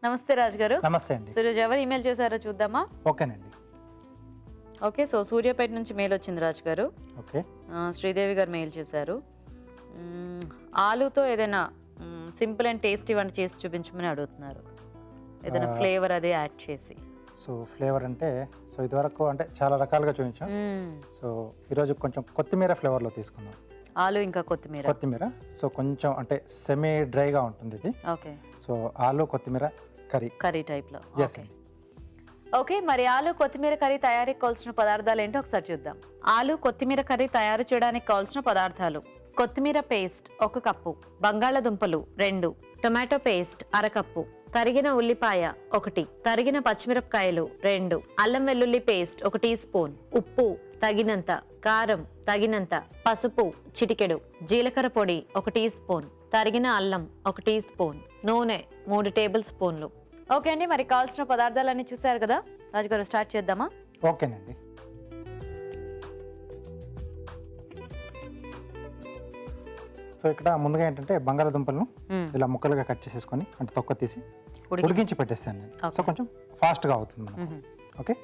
నమస్తే రాజ్ గారు. నమస్తే అండి. ఈరోజు ఎవరు ఈమెయిల్ చేశారో చూద్దామా? ఓకేనండి. ఓకే, సో సూర్యాపేట నుంచి మెయిల్ వచ్చింది రాజ్ గారు. ఓకే. శ్రీదేవి గారు మెయిల్ చేశారు. ఆలూతో ఏదైనా సింపుల్ అండ్ టేస్టీ వంట చేసి చూపించమని అడుగుతున్నారు. ఏదైనా ఫ్లేవర్ అదే యాడ్ చేసి. సో ఫ్లేవర్ అంటే ఇదివరకు అంటే చాలా రకాలుగా చూపించాం. సో ఈరోజు కొంచెం కొత్తిమీర ఫ్లేవర్లో తీసుకున్నాం. ఆలు ఇంకా కొత్తిమీర. సో కొంచెం అంటే సెమీ డ్రైగా ఉంటుంది ఇది. ఓకే. సో ఆలు కొత్తిమీర కర్రీ టైప్లో. ఓకే. ఓకే, మరి ఆలు కొత్తిమీర కర్రీ తయారీకి కావాల్సిన పదార్థాలు ఏంటో ఒకసారి చూద్దాం. ఆలు కొత్తిమీర కర్రీ తయారు చేయడానికి కావాల్సిన పదార్థాలు: కొత్తిమీర పేస్ట్ 1 కప్పు, బంగాళదుంపలు 2, టొమాటో పేస్ట్ 1/2 కప్పు, తరిగిన ఉల్లిపాయ 1, తరిగిన పచ్చిమిరపకాయలు 2, అల్లం వెల్లుల్లి పేస్ట్ 1 టీ స్పూన్, ఉప్పు తగినంత, కారం తగినంత, పసుపు చిటికెడు, జీలకర్ర పొడి 1 టీ స్పూన్, తరిగిన అల్లం 1 టీ స్పూన్, నూనె 3 టేబుల్ స్పూన్లు. ఓకే అండి, మరి కావాల్సిన పదార్థాలన్నీ చూసారు కదా రాజుగారు, స్టార్ట్ చేద్దామా? ఓకేనండి. సో ఇక్కడ ముందుగా ఏంటంటే బంగాళదుంపలను ఇలా ముక్కలుగా కట్ చేసేసుకొని అంటే తొక్క తీసి ఉడికించి పెట్టేస్తాను నేను. సో కొంచెం ఫాస్ట్గా అవుతుంది మనకు. ఓకే.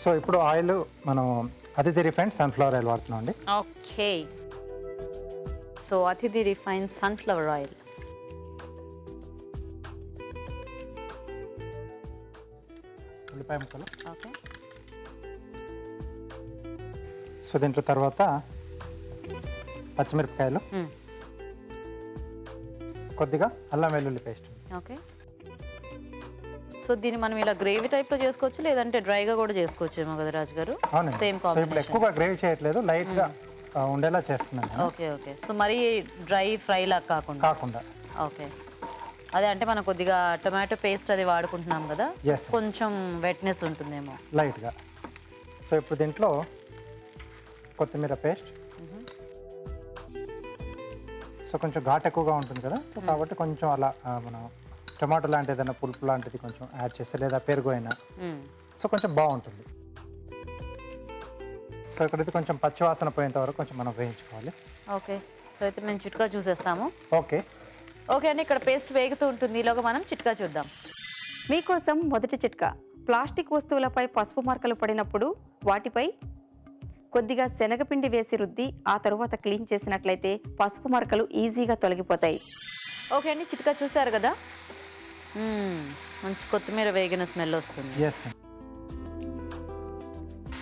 సో ఇప్పుడు ఆయిల్ మనం అతిథి రిఫైన్డ్ సన్ఫ్లవర్ ఆయిల్ వాడుతున్నాం అండి. ఓకే, సో అతిథి రిఫైన్డ్ సన్ఫ్లవర్ ఆయిల్. ఉల్లిపాయ ముక్కలు. ఓకే. సో దీంట్లో తర్వాత పచ్చిమిరపకాయలు, కొద్దిగా అల్లం వెల్లుల్లి పేస్ట్. ఓకే. సో దీన్ని మనం ఇలా గ్రేవీ టైప్లో చేసుకోవచ్చు, లేదంటే డ్రైగా కూడా చేసుకోవచ్చేమో కదా రాజు గారు? అవునండి. సేమ్ సో ఇప్పుడు ఎక్కువగా గ్రేవీ చేయట్లేదు, లైట్గా ఉండేలా చేస్తున్నాను. ఓకే. సో మరి డ్రై ఫ్రై లాగా కాకుండా. ఓకే. అదే అంటే మనం కొద్దిగా టొమాటో పేస్ట్ అది వాడుకుంటున్నాం కదా, కొంచెం వెట్నెస్ ఉంటుందేమో లైట్గా. సో ఇప్పుడు దీంట్లో కొత్తిమీర పేస్ట్. సో కొంచెం ఘాట్ ఎక్కువగా ఉంటుంది కదా, సో కాబట్టి కొంచెం అలా మనం టొమాటో లాంటి ఏదైనా పులుపు లాంటిది కొంచెం యాడ్ చేస్తే, లేదా పెరుగు అయినా సో కొంచెం బాగుంటుంది. సో ఇక్కడైతే కొంచెం పచ్చివాసన పోయేంత వరకు కొంచెం మనం వేయించుకోవాలి. ఓకే. సో అయితే మేము చిట్కా చూసేస్తాము. ఓకే అండి, ఇక్కడ పేస్ట్ వేగుతూ ఉంటుంది, ఈలోగా మనం చిట్కా చూద్దాం. మీకోసం మొదటి చిట్కా: ప్లాస్టిక్ వస్తువులపై పసుపు మరకలు పడినప్పుడు వాటిపై కొద్దిగా శనగపిండి వేసి రుద్ది ఆ తరువాత క్లీన్ చేసినట్లయితే పసుపు మరకలు ఈజీగా తొలగిపోతాయి. ఓకే అండి, చిట్కా చూసారు కదా, మంచి కొత్తిమీర వేగిన స్మెల్ వస్తుంది. ఎస్.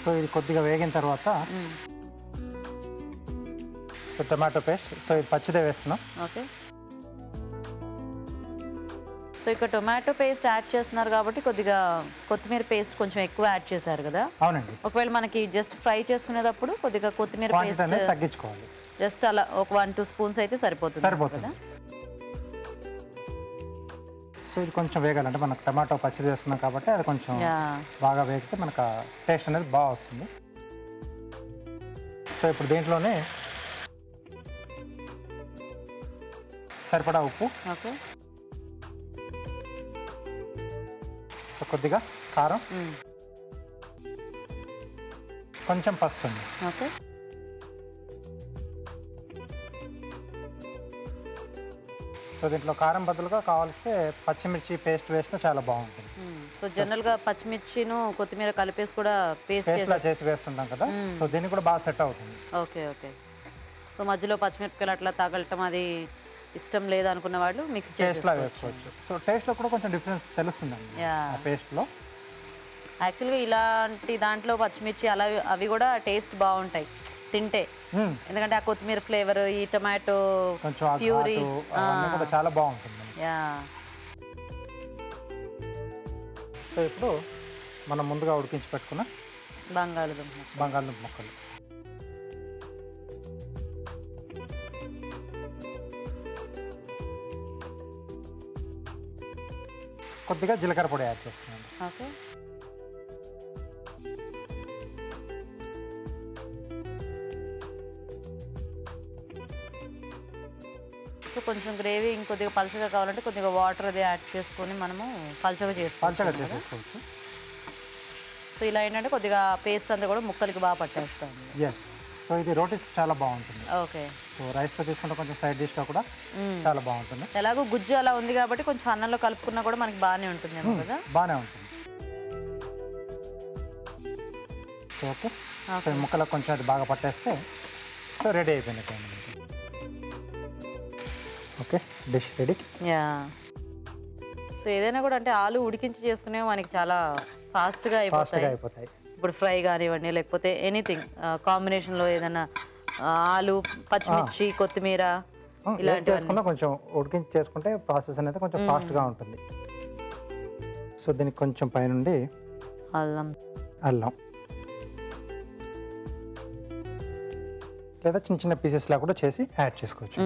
సో ఇది కొద్దిగా వేగిన తర్వాత సో టమాటో పేస్ట్, సో ఇది పచ్చిదే వేస్తున్నాం. ఓకే. సో ఇక్కడ టొమాటో పేస్ట్ యాడ్ చేస్తున్నారు కాబట్టి కొద్దిగా కొత్తిమీర పేస్ట్ కొంచెం ఎక్కువ యాడ్ చేశారు కదా. అవునండి. ఒకవేళ మనకి జస్ట్ ఫ్రై చేసుకునేటప్పుడు కొద్దిగా కొత్తిమీర పేస్ట్ తగ్గించుకోవాలి. జస్ట్ అలా ఒక 1-2 స్పూన్స్ అయితే సరిపోతుంది కదా. సో ఇది కొంచెం వేగాలంటే మనకు టమాటో పచ్చిది వేస్తున్నాం కాబట్టి అది కొంచెం బాగా వేగితే మనకు టేస్ట్ అనేది బాగా వస్తుంది. సో ఇప్పుడు దీంట్లోనే సరిపడా ఉప్పు. ఓకే. సో కొద్దిగా కారం, కొంచెం పసుపు అండి. ఓకే. సో దీంట్లో కారం బదులుగా కావాల్స్తే పచ్చిమిర్చి పేస్ట్ వేసినా చాలా బాగుంటుంది. సో జనరల్గా పచ్చిమిర్చిను కొత్తిమీర కలిపేసి కూడా పేస్ట్లా చేసి వేస్తుంటాం కదా, సో దీనికి కూడా బాగా సెట్ అవుతుంది. ఓకే. సో మధ్యలో పచ్చిమిరపకాయలు అట్లా తగలటం అది ఇష్టం లేదనుకున్న వాళ్ళు మిక్స్ పేస్ట్లా వేసుకోవచ్చు. సో టేస్ట్లో కూడా కొంచెం డిఫరెన్స్ తెలుస్తుందండి ఆ పేస్ట్లో. యాక్చువల్గా ఇలాంటి దాంట్లో పచ్చిమిర్చి అలా అవి కూడా టేస్ట్ బాగుంటాయి తింటే, ఎందుకంటే ఆ కొత్తిమీర ఫ్లేవర్, ఈ టొమాటో ప్యూరీ కూడా చాలా బాగుంటుంది. సో ఇప్పుడు మనం ముందుగా ఉడికించి పెట్టుకున్న బంగాళదుంప ముక్కలు. కొద్దిగా జీలకర్ర పొడి యాడ్ చేస్తున్నాను. ఓకే. సో కొంచెం గ్రేవీ ఇంకొద్దిగా పలుచగా కావాలంటే కొద్దిగా వాటర్ అది యాడ్ చేసుకొని మనము పలుచగా చేసేసుకోవచ్చు. సో ఇలా ఏంటంటే కొద్దిగా పేస్ట్ అంతా కూడా ముక్కలకి బాగా పట్టేస్తాం. ఎస్. సో ఇది రోటీస్ చాలా బాగుంటుంది. ఓకే. సో రైస్తో తీసుకుంటే కొంచెం సైడ్ డిష్గా కూడా చాలా బాగుంటుంది. ఎలాగో గుజ్జు అలా ఉంది కాబట్టి కొంచెం అన్నంలో కలుపుకున్నా కూడా మనకి బాగానే ఉంటుంది కదా. బాగానే ఉంటుంది. So okay. సో ఈ ముక్కలకు కొంచెం అది బాగా పట్టేస్తే సో రెడీ అయిపోయినట్టు. Okay, dish ready. Yeah. So ఏదైనా కూడా అంటే ఆలు ఉడికించి చేసుకునేవి మనకి చాలా ఫాస్ట్గా అయిపోతాయి. ఇప్పుడు ఫ్రై కానివ్వండి లేకపోతే ఎనీథింగ్ కాంబినేషన్లో ఏదైనా ఆలు పచ్చిమిర్చి కొత్తిమీర ఇలాంటివి చేసుకున్నా కొంచెం ఉడికించి చేసుకుంటే ప్రాసెస్ అనేది కొంచెం ఫాస్ట్గా ఉంటుంది. సో దీనికి కొంచెం పైనుండి అల్లం లేదా చిన్న చిన్న పీసెస్ లా కూడా చేసి యాడ్ చేసుకోవచ్చు.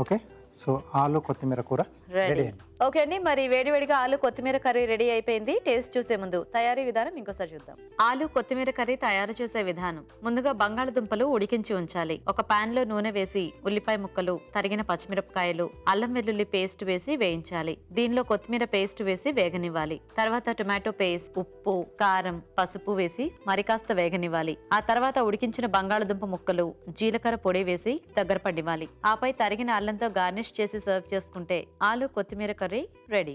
ఓకే, సో ఆలు కొత్తిమీర కూర రెడీ. ఓకే అండి, మరి వేడివేడిగా ఆలు కొత్తిమీర కర్రీ రెడీ అయిపోయింది. టేస్ట్ చూసే ముందు తయారీ విధానం ఇంకోసారి చూద్దాం. ఆలు కొత్తిమీర కర్రీ తయారు చేసే విధానం. ముందుగా బంగాళదుంపలు ఉడికించి ఉంచాలి. ఒక పాన్ లో నూనె వేసి ఉల్లిపాయ ముక్కలు, తరిగిన పచ్చిమిరపకాయలు, అల్లం వెల్లుల్లి పేస్ట్ వేసి వేయించాలి. దీనిలో కొత్తిమీర పేస్ట్ వేసి వేగనివ్వాలి. తర్వాత టొమాటో పేస్ట్, ఉప్పు, కారం, పసుపు వేసి మరి కాస్త వేగనివ్వాలి. ఆ తర్వాత ఉడికించిన బంగాళదుంప ముక్కలు, జీలకర్ర పొడి వేసి దగ్గర పడివ్వాలి. ఆపై తరిగిన అల్లంతో గార్నిష్ చేసి సర్వ్ చేసుకుంటే ఆలు కొత్తిమీర కర్రీ రెడీ.